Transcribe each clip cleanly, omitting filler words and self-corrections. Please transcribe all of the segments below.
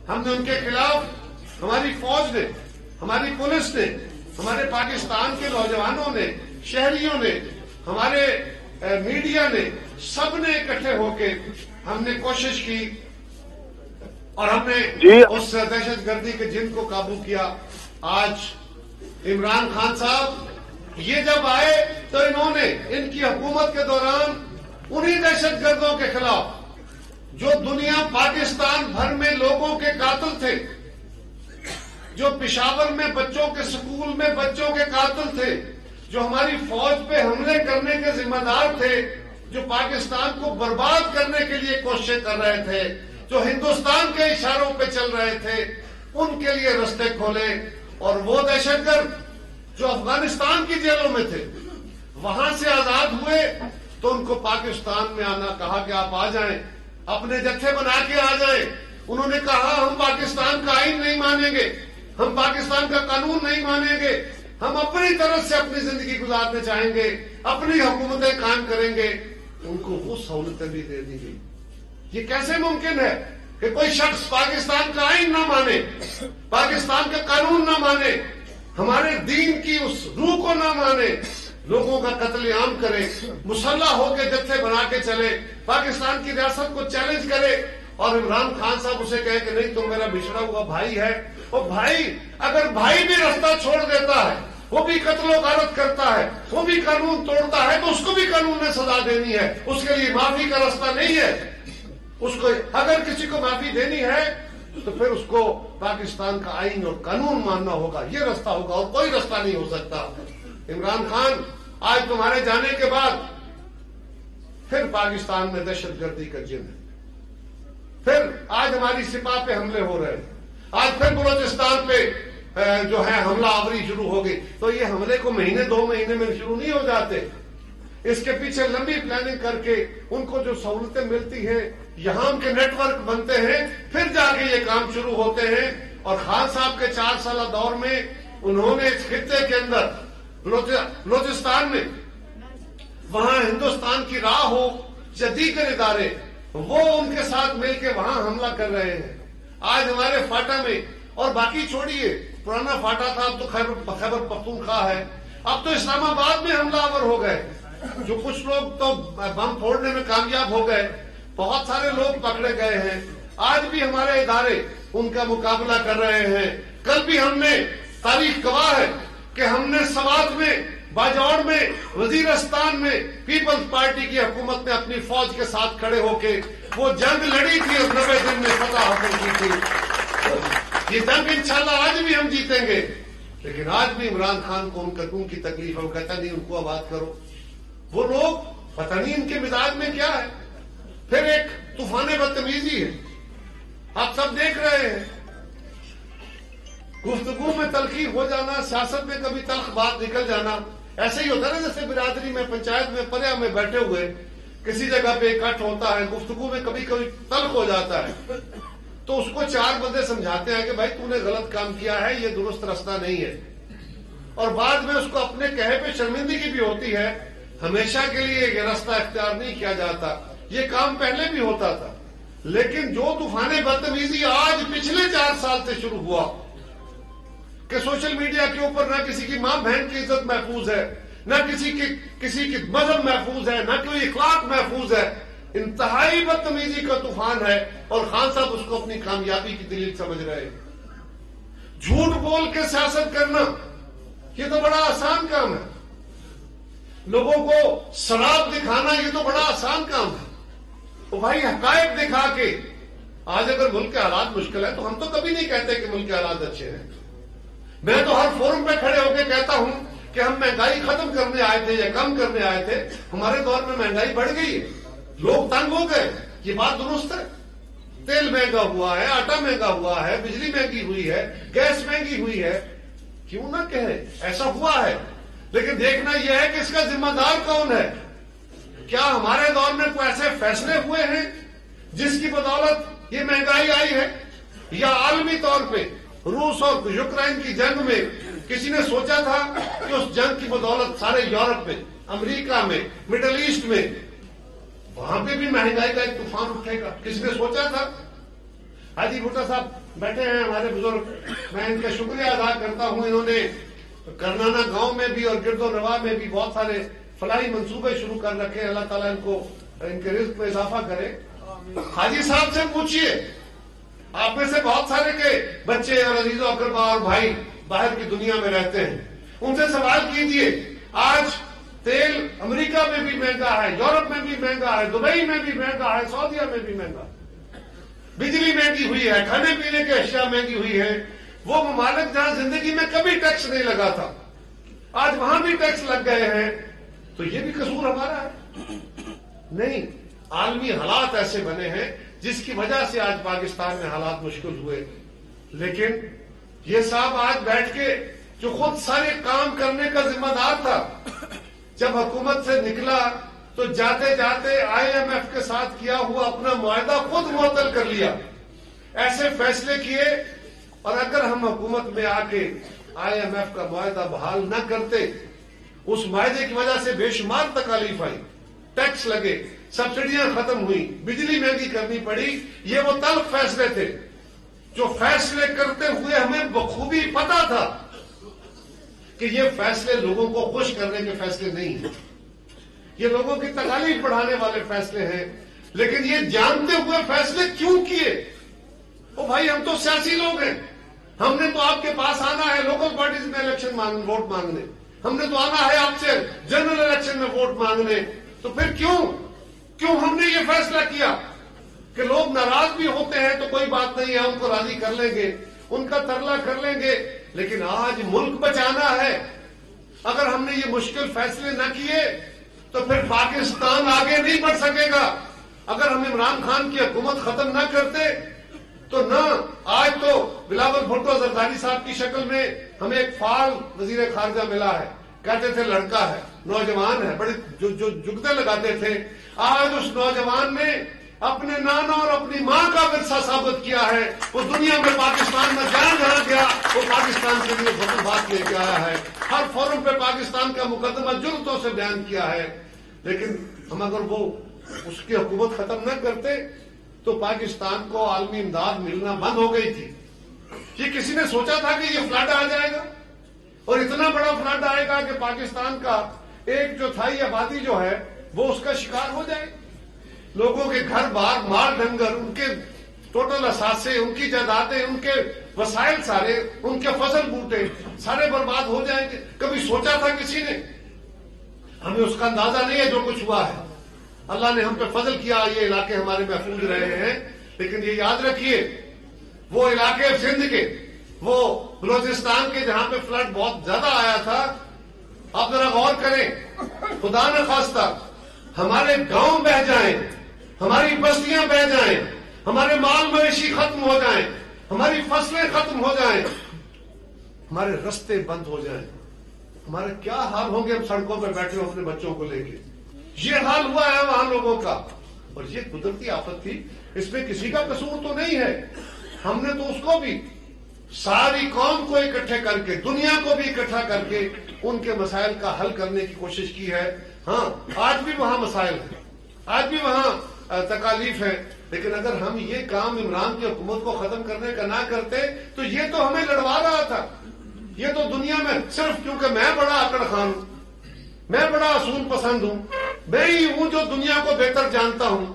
ہم نے ان کے خلاف، ہماری فوج نے، ہماری پولیس نے، ہمارے پاکستان کے نوجوانوں نے، شہریوں نے، ہمارے میڈیا نے، سب نے اکٹھے ہو کے ہم نے کوشش کی اور ہم نے اس دہشت گردی کے جن کو قابو کیا. آج عمران خان صاحب یہ جب آئے تو انہوں نے ان کی حکومت کے دوران انہی دہشت گردوں کے خلاف جو دنیا پاکستان بھر میں لوگوں کے قاتل تھے، جو پشاور میں بچوں کے سکول میں بچوں کے قاتل تھے، جو ہماری فوج پہ حملے کرنے کے ذمہ دار تھے، جو پاکستان کو برباد کرنے کے لیے کوششیں کر رہے تھے، جو ہندوستان کے اشاروں پہ چل رہے تھے، ان کے لیے رستے کھولے. اور وہ دہشت گرد جو افغانستان کی جیلوں میں تھے وہاں سے آزاد ہوئے تو ان کو پاکستان میں آنا کہا کہ آپ آ جائیں، اپنے جتھے بنا کے آ جائیں. انہوں نے کہا ہم پاکستان کا آئین نہیں مانیں گے، ہم پاکستان کا قانون نہیں مانیں گے، ہم اپنی طرف سے اپنی زندگی گزارنا چاہیں گے، اپنی حکومتیں قائم کریں گے. ان کو وہ سہولتیں بھی دے دی گئی. یہ کیسے ممکن ہے کہ کوئی شخص پاکستان کا آئین نہ مانے، پاکستان کا قانون نہ مانے، ہمارے دین کی اس روح کو نہ مانے، لوگوں کا قتل عام کرے، مسلح ہو کے جتھے بنا کے چلے، پاکستان کی ریاست کو چیلنج کرے، اور عمران خان صاحب اسے کہے کہ نہیں تم میرا بچھڑا ہوا بھائی ہے. وہ بھائی، اگر بھائی بھی رستہ چھوڑ دیتا ہے، وہ بھی قتل و غارت کرتا ہے، وہ بھی قانون توڑتا ہے، تو اس کو بھی قانون نے سزا دینی ہے. اس کے لیے معافی کا رستہ نہیں ہے. اس کو اگر کسی کو معافی دینی ہے تو پھر اس کو پاکستان کا آئین اور قانون ماننا ہوگا. یہ رستہ ہوگا اور کوئی رستہ نہیں ہو سکتا. عمران خان، آج تمہارے جانے کے بعد پھر پاکستان میں دہشت گردی کا جن ہے. پھر آج ہماری سپاہ پہ حملے ہو رہے ہیں، آج پھر بلوچستان پہ جو ہے حملہ آوری شروع ہو گئی. تو یہ حملے کو مہینے 2 مہینے میں شروع نہیں ہو جاتے. اس کے پیچھے لمبی پلاننگ کر کے ان کو جو سہولتیں ملتی ہیں، یہاں ان کے نیٹ ورک بنتے ہیں، پھر جا کے یہ کام شروع ہوتے ہیں. اور خان صاحب کے 4 سالہ دور میں انہوں نے اس خطے کے اندر بلوچستان میں، وہاں ہندوستان کی راہ ہو یا دیگر ادارے، وہ ان کے ساتھ مل کے وہاں حملہ کر رہے ہیں. آج ہمارے فاٹا میں، اور باقی چھوڑیے، پرانا فاٹا تھا اب تو خیبر پختونخوا ہے، اب تو اسلام آباد میں حملہ آور ہو گئے. جو کچھ لوگ تو بم پھوڑنے میں کامیاب ہو گئے، بہت سارے لوگ پکڑے گئے ہیں. آج بھی ہمارے ادارے ان کا مقابلہ کر رہے ہیں. کل بھی ہم نے، تاریخ گواہ ہے کہ ہم نے سوات میں، باجوڑ میں، وزیرستان میں پیپلز پارٹی کی حکومت نے اپنی فوج کے ساتھ کھڑے ہو کے وہ جنگ لڑی تھی اور 90 دن میں فتح حاصل کی تھی. یہ جنگ انشاءاللہ آج بھی ہم جیتیں گے. لیکن آج بھی عمران خان کو ان کی تکلیف ہے، وہ کہتا نہیں ان کو آباد کرو. وہ لوگ پتہ نہیں ان کے مزاج میں کیا ہے. پھر ایک طوفان بدتمیزی ہے، آپ سب دیکھ رہے ہیں. گفتگو میں تلخی ہو جانا، سیاست میں کبھی تلخ بات نکل جانا، ایسے ہی ہوتا ہے نا. جیسے برادری میں، پنچایت میں، پریا میں بیٹھے ہوئے کسی جگہ پہ اکٹھ ہوتا ہے، گفتگو میں کبھی کبھی تلخ ہو جاتا ہے، تو اس کو 4 بندے سمجھاتے ہیں کہ بھائی تو نے غلط کام کیا ہے، یہ درست راستہ نہیں ہے. اور بعد میں اس کو اپنے کہے پہ شرمندگی بھی ہوتی ہے. ہمیشہ کے لیے یہ راستہ اختیار نہیں کیا جاتا. یہ کام پہلے بھی ہوتا تھا، لیکن جو طوفان بدتمیزی آج پچھلے 4 سال سے شروع ہوا کہ سوشل میڈیا کے اوپر نہ کسی کی ماں بہن کی عزت محفوظ ہے، نہ کسی کی مذہب محفوظ ہے، نہ کوئی اخلاق محفوظ ہے. انتہائی بدتمیزی کا طوفان ہے اور خان صاحب اس کو اپنی کامیابی کی دلیل سمجھ رہے ہیں. جھوٹ بول کے سیاست کرنا یہ تو بڑا آسان کام ہے. لوگوں کو شراب دکھانا یہ تو بڑا آسان کام ہے. تو بھائی حقائق دکھا کے، آج اگر ملک کے حالات مشکل ہے تو ہم تو کبھی نہیں کہتے کہ ملک کے حالات اچھے ہیں. میں تو ہر فورم پہ کھڑے ہو کے کہتا ہوں کہ ہم مہنگائی ختم کرنے آئے تھے یا کم کرنے آئے تھے. ہمارے دور میں مہنگائی بڑھ گئی ہے، لوگ تنگ ہو گئے. یہ بات درست ہے. تیل مہنگا ہوا ہے، آٹا مہنگا ہوا ہے، بجلی مہنگی ہوئی ہے، گیس مہنگی ہوئی ہے. کیوں نہ کہیں ایسا ہوا ہے، لیکن دیکھنا یہ ہے کہ اس کا ذمہ دار کون ہے. کیا ہمارے دور میں کوئی ایسے فیصلے ہوئے ہیں جس کی بدولت یہ مہنگائی آئی ہے، یا عالمی طور پہ روس اور یوکرائن کی جنگ میں کسی نے سوچا تھا کہ اس جنگ کی بدولت سارے یورپ میں، امریکہ میں، مڈل ایسٹ میں، وہاں پہ بھی مہنگائی کا ایک طوفان اٹھے گا؟ کسی نے سوچا تھا؟ حاجی بھٹو صاحب بیٹھے ہیں ہمارے بزرگ، میں ان کا شکریہ ادا کرتا ہوں. انہوں نے کرنانا گاؤں میں بھی اور گرد و نواح میں بھی بہت سارے فلاحی منصوبے شروع کر رکھے. اللہ تعالیٰ ان کو ان کے رزق میں اضافہ کرے. حاجی صاحب سے پوچھئے، آپ میں سے بہت سارے کے بچے اور عزیز و اقربا اور بھائی باہر کی دنیا میں رہتے ہیں، ان سے سوال کیجئے. آج تیل امریکہ میں بھی مہنگا ہے، یورپ میں بھی مہنگا ہے، دبئی میں بھی مہنگا ہے، سعودیہ میں بھی مہنگا ہے. بجلی مہنگی ہوئی ہے، کھانے پینے کی اشیاء مہنگی ہوئی ہے. وہ ممالک جہاں زندگی میں کبھی ٹیکس نہیں لگا تھا، آج وہاں بھی ٹیکس لگ گئے ہیں. تو یہ بھی قصور ہمارا ہے؟ نہیں، عالمی حالات ایسے بنے ہیں جس کی وجہ سے آج پاکستان میں حالات مشکل ہوئے. لیکن یہ صاحب آج بیٹھ کے جو خود سارے کام کرنے کا ذمہ دار تھا، جب حکومت سے نکلا تو جاتے جاتے IMF کے ساتھ کیا ہوا اپنا معاہدہ خود معطل کر لیا. ایسے فیصلے کیے، اور اگر ہم حکومت میں آ کے IMF کا معاہدہ بحال نہ کرتے، اس معاہدے کی وجہ سے بے شمار تکالیف آئی، ٹیکس لگے، سبسڈیاں ختم ہوئی، بجلی مہنگی کرنی پڑی. یہ وہ تلخ فیصلے تھے جو فیصلے کرتے ہوئے ہمیں بخوبی پتا تھا کہ یہ فیصلے لوگوں کو خوش کرنے کے فیصلے نہیں ہیں، یہ لوگوں کی تکالیف بڑھانے والے فیصلے ہیں. لیکن یہ جانتے ہوئے فیصلے کیوں کیے؟ او بھائی، ہم تو سیاسی لوگ ہیں، ہم نے تو آپ کے پاس آنا ہے لوکل پارٹیز میں الیکشن ووٹ مانگنے، ہم نے تو آنا ہے آپ سے جنرل الیکشن میں ووٹ مانگنے. تو پھر کیوں ہم نے یہ فیصلہ کیا کہ لوگ ناراض بھی ہوتے ہیں تو کوئی بات نہیں ہے، ان کو راضی کر لیں گے، ان کا ترلا کر لیں گے. لیکن آج ملک بچانا ہے. اگر ہم نے یہ مشکل فیصلے نہ کیے تو پھر پاکستان آگے نہیں بڑھ سکے گا. اگر ہم عمران خان کی حکومت ختم نہ کرتے تو نہ آج تو بلاول بھٹو زرداری صاحب کی شکل میں ہمیں ایک فعال وزیر خارجہ ملا ہے. کہتے تھے لڑکا ہے، نوجوان ہے، بڑے جو جگتے لگاتے تھے. آج اس نوجوان نے اپنے نانا اور اپنی ماں کا ورثہ ثابت کیا ہے. وہ دنیا میں پاکستان میں جہاں گیا وہ پاکستان کے لیے بات لے کے آیا ہے. ہر فورم پہ پاکستان کا مقدمہ جرأتوں سے بیان کیا ہے. لیکن ہم اگر وہ اس کی حکومت ختم نہ کرتے تو پاکستان کو عالمی امداد ملنا بند ہو گئی تھی. یہ کسی نے سوچا تھا کہ یہ فلڈ آ جائے گا اور اتنا بڑا فلڈ آئے گا کہ پاکستان کا 1/4 آبادی جو ہے وہ اس کا شکار ہو جائے. لوگوں کے گھر بار، مال ڈنگر، ان کے ٹوٹل اثاثے، ان کی جائیدادیں، ان کے وسائل سارے، ان کے فصل بوٹے سارے برباد ہو جائیں گے. کبھی سوچا تھا کسی نے؟ ہمیں اس کا اندازہ نہیں ہے جو کچھ ہوا ہے. اللہ نے ہم پہ فضل کیا، یہ علاقے ہمارے محفوظ رہے ہیں. لیکن یہ یاد رکھیے، وہ علاقے سندھ کے، وہ بلوچستان کے جہاں پہ فلڈ بہت زیادہ آیا تھا، آپ ذرا غور کریں. خدا نہ خواستہ ہمارے گاؤں بہ جائیں، ہماری بستیاں بہ جائیں، ہمارے مال مویشی ختم ہو جائیں، ہماری فصلیں ختم ہو جائیں، ہمارے رستے بند ہو جائیں، ہمارے کیا حال ہوں گے؟ ہم سڑکوں پہ بیٹھے ہوں اپنے بچوں کو لے کے. یہ حال ہوا ہے وہاں لوگوں کا. اور یہ قدرتی آفت تھی، اس میں کسی کا قصور تو نہیں ہے. ہم نے تو اس کو بھی ساری قوم کو اکٹھے کر کے، دنیا کو بھی اکٹھا کر کے ان کے مسائل کا حل کرنے کی کوشش کی ہے. ہاں، آج بھی وہاں مسائل ہیں، آج بھی وہاں تکالیف ہے. لیکن اگر ہم یہ کام عمران کی حکومت کو ختم کرنے کا نہ کرتے تو یہ تو ہمیں لڑوا رہا تھا. یہ تو دنیا میں صرف کیونکہ میں بڑا اکڑ خان ہوں، میں بڑا اصول پسند ہوں، میں ہی ہوں جو دنیا کو بہتر جانتا ہوں.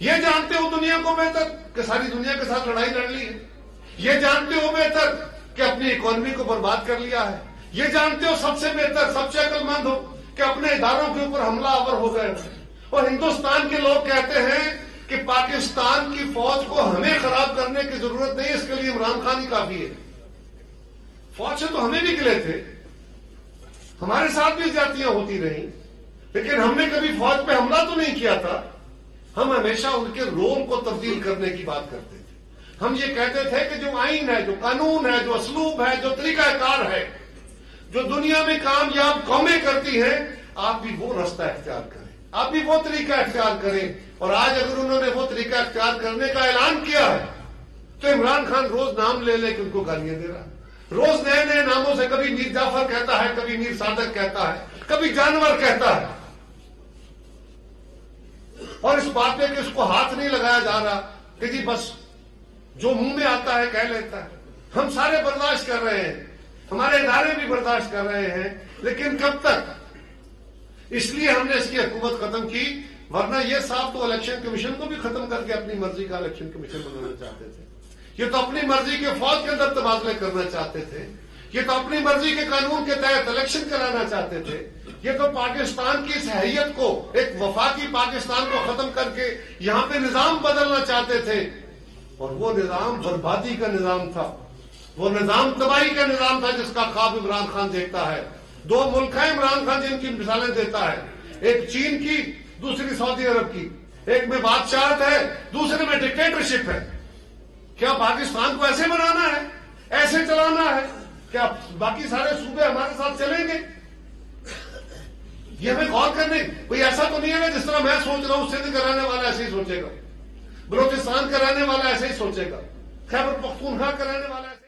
یہ جانتے ہو دنیا کو بہتر کہ ساری دنیا کے ساتھ لڑائی لڑ لی ہے. یہ جانتے ہو بہتر کہ اپنی اکانومی کو برباد کر لیا ہے. یہ جانتے ہو سب سے بہتر، سب سے عقل مند ہو کہ اپنے اداروں کے اوپر حملہ آور ہو گئے. اور ہندوستان کے لوگ کہتے ہیں کہ پاکستان کی فوج کو ہمیں خراب کرنے کی ضرورت نہیں، اس کے لیے عمران خان ہی کافی ہے. فوج سے تو ہمیں بھی گلے تھے، ہمارے ساتھ بھی زیادتیاں ہوتی رہیں، لیکن ہم نے کبھی فوج پہ حملہ تو نہیں کیا تھا. ہم ہمیشہ ان کے رول کو تبدیل کرنے کی بات کرتے تھے. ہم یہ کہتے تھے کہ جو آئین ہے، جو قانون ہے، جو اسلوب ہے، جو طریقہ کار ہے، جو دنیا میں کامیاب قومیں کرتی ہیں، آپ بھی وہ رستہ اختیار کریں، آپ بھی وہ طریقہ اختیار کریں. اور آج اگر انہوں نے وہ طریقہ اختیار کرنے کا اعلان کیا ہے تو عمران خان روز نام لے لے کے ان کو گالیاں دے رہا ہے. روز نئے نئے ناموں سے، کبھی میر جعفر کہتا ہے، کبھی میر صادق کہتا ہے، کبھی جانور کہتا ہے. اور اس بات پہ کہ اس کو ہاتھ نہیں لگایا جا رہا کہ جی بس جو منہ میں آتا ہے کہہ لیتا ہے. ہم سارے برداشت کر رہے ہیں, ہمارے ادارے بھی برداشت کر رہے ہیں, لیکن کب تک؟ اس لیے ہم نے اس کی حکومت ختم کی, ورنہ یہ صاحب تو الیکشن کمیشن کو بھی ختم کر کے اپنی مرضی کا الیکشن کمیشن بنانا چاہتے تھے. یہ تو اپنی مرضی کے فوج کے اندر تبادلے کرنا چاہتے تھے. یہ تو اپنی مرضی کے قانون کے تحت الیکشن کرانا چاہتے تھے. یہ تو پاکستان کی اس حیثیت کو, ایک وفاقی پاکستان کو ختم کر کے یہاں پہ نظام بدلنا چاہتے تھے. اور وہ نظام بربادی کا نظام تھا, وہ نظام تباہی کا نظام تھا جس کا خواب عمران خان دیکھتا ہے. 2 ملک ہیں عمران خان جن کی مثالیں دیتا ہے, ایک چین کی, دوسری سعودی عرب کی. ایک میں بادشاہت ہے, دوسرے میں ڈکٹیٹرشپ ہے. کیا پاکستان کو ایسے بنانا ہے, ایسے چلانا ہے؟ کیا باقی سارے صوبے ہمارے ساتھ چلیں گے؟ یہ ہمیں غور کرنے, کوئی ایسا تو نہیں ہے نا جس طرح میں سوچ رہا ہوں سندھ کا رہنے والا ایسے ہی سوچے گا, بلوچستان کا رہنے والا ایسے ہی سوچے گا, خیبر پختونخوا کا رہنے والا ایسے